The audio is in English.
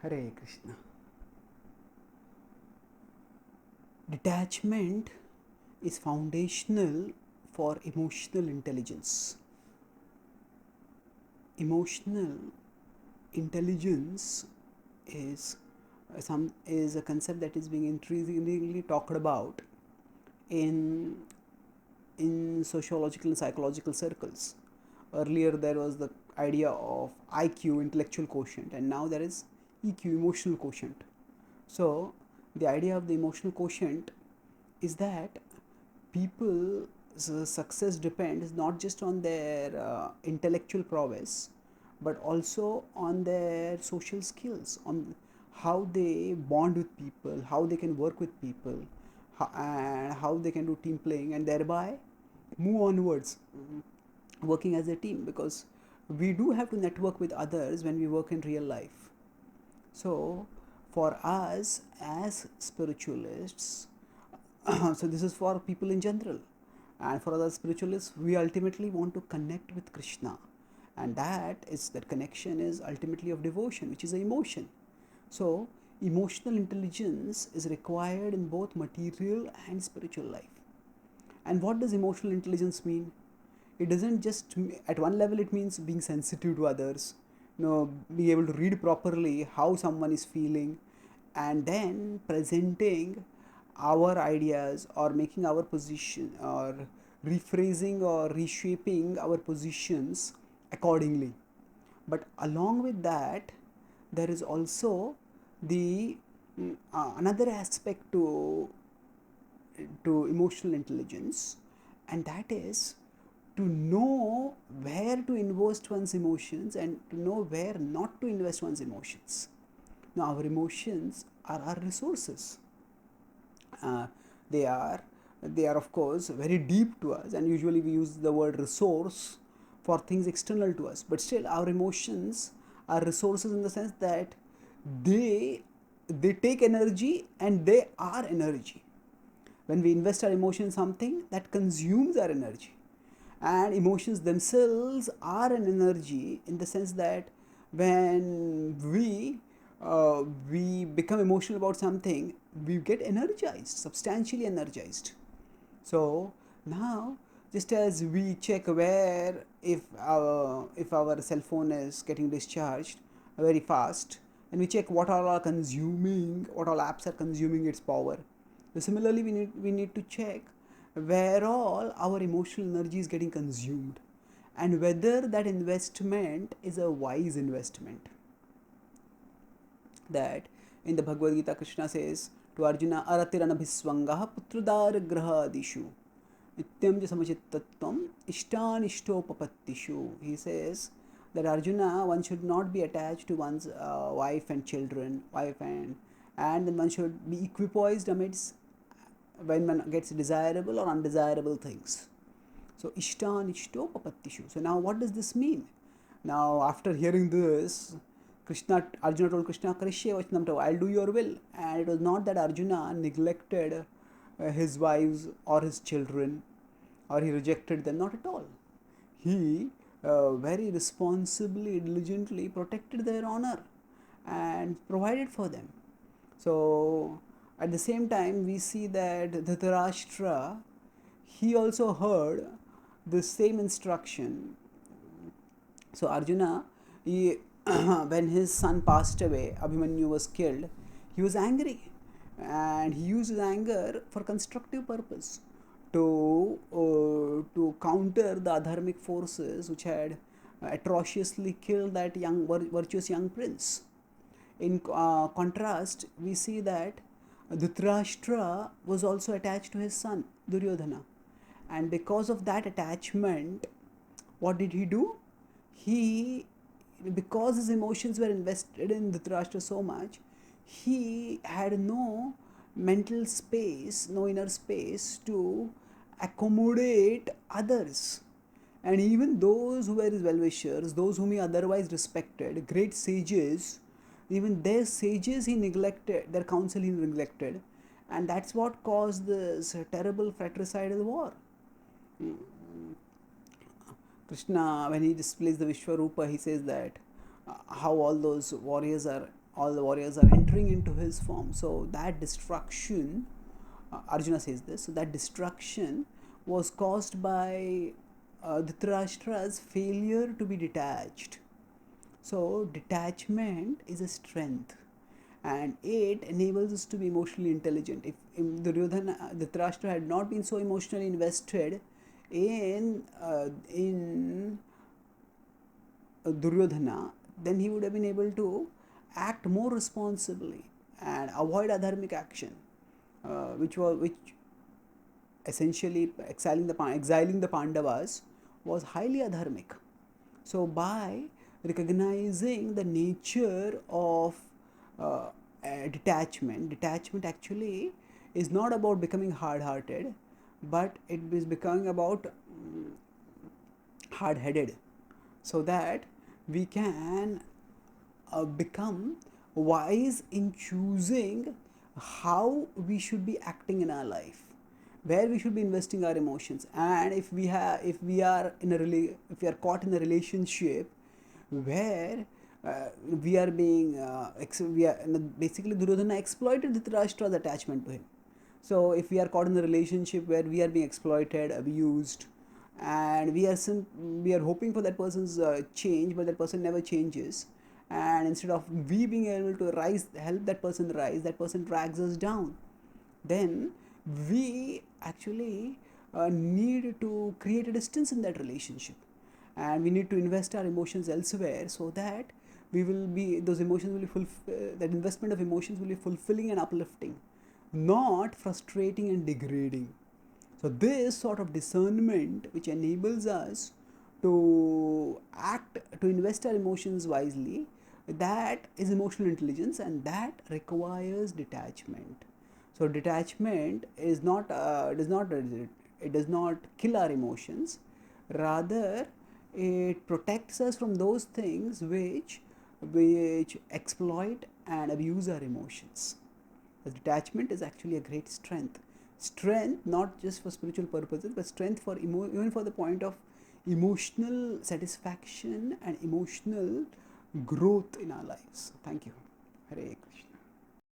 Hare Krishna. Detachment is foundational for emotional intelligence. Emotional intelligence is is a concept that is being increasingly talked about in sociological and psychological circles. Earlier there was the idea of IQ, intellectual quotient, and now there is EQ, emotional quotient. So the idea of the emotional quotient is that people's success depends not just on their intellectual prowess but also on their social skills, on how they bond with people, how they can work with people, and how they can do team playing and thereby move onwards working as a team, because we do have to network with others when we work in real life. So for us as spiritualists, so this is for people in general, and for other spiritualists, we ultimately want to connect with Krishna, and that connection is ultimately of devotion, which is an emotion. So emotional intelligence is required in both material and spiritual life. And what does emotional intelligence mean? It doesn't just, at one level it means being sensitive to others, being able to read properly how someone is feeling, and then presenting our ideas or making our position, or rephrasing or reshaping our positions accordingly. But along with that, there is also the another aspect to emotional intelligence, and that is to know where to invest one's emotions and to know where not to invest one's emotions. Now, our emotions are our resources. Uh, they are they are of course very deep to us, and usually we use the word resource for things external to us. But still, our emotions are resources in the sense that they they take energy and they are energy. When we invest our emotion in something, that consumes our energy, and emotions themselves are an energy in the sense that when we become emotional about something, we get energized, substantially energized. So now, just as we check where if our cell phone is getting discharged very fast, and we check what all apps are consuming its power. So similarly, we need to check where all our emotional energy is getting consumed, and whether that investment is a wise investment. That in the Bhagavad Gita, Krishna says to Arjuna, Aratiranabhiswangaha putrudaragrahadishu nityam samachittatvam ishtanishtopapatishu. He says that Arjuna, one should not be attached to one's wife and children, and then one should be equipoised amidst when one gets desirable or undesirable things. So ishtanishtopapatishu. So now what does this mean? Now after hearing this, Arjuna told Krishna, Karishye vachanam tava, I'll do your will. And it was not that Arjuna neglected his wives or his children, or he rejected them, not at all. He very responsibly, diligently protected their honor and provided for them. So at the same time, we see that Dhritarashtra, he also heard the same instruction. So Arjuna, when his son passed away, Abhimanyu was killed, he was angry, and he used his anger for constructive purpose to counter the adharmic forces which had atrociously killed that virtuous young prince. In contrast, we see that Dhritarashtra was also attached to his son Duryodhana, and because of that attachment, what did he do? He, because his emotions were invested in Dhritarashtra so much, he had no mental space, no inner space to accommodate others. And even those who were his well wishers, those whom he otherwise respected, great sages, even their sages he neglected, their counsel he neglected. And that's what caused this terrible fratricidal war. Krishna, when he displays the Vishwarupa, he says that how all those warriors are all the warriors are entering into his form. So that destruction, Arjuna says this, so that destruction was caused by Dhritarashtra's failure to be detached. So detachment is a strength, and it enables us to be emotionally intelligent. If Dhritarashtra had not been so emotionally invested in Duryodhana, then he would have been able to act more responsibly and avoid adharmic action, which essentially exiling the Pandavas was highly adharmic. So by recognizing the nature of uh, detachment actually is not about becoming hard-hearted, but it is becoming about hard-headed, so that we can become wise in choosing how we should be acting in our life, where we should be investing our emotions. And if we are if we are caught in a relationship where we are being we are basically Duryodhana exploited Dhritarashtra's attachment to him. So if we are caught in a relationship where we are being exploited, abused, and we are hoping for that person's change, but that person never changes, and instead of we being able to help that person rise, that person drags us down, then we actually need to create a distance in that relationship, and we need to invest our emotions elsewhere, so that we will be those emotions will be that investment of emotions will be fulfilling and uplifting, not frustrating and degrading. So this sort of discernment, which enables us to act, to invest our emotions wisely, that is emotional intelligence, and that requires detachment. So detachment is not it does not kill our emotions, rather it protects us from those things which exploit and abuse our emotions. The detachment is actually a great strength. Strength not just for spiritual purposes, but strength for even for the point of emotional satisfaction and emotional growth in our lives. Thank you. Hare Krishna.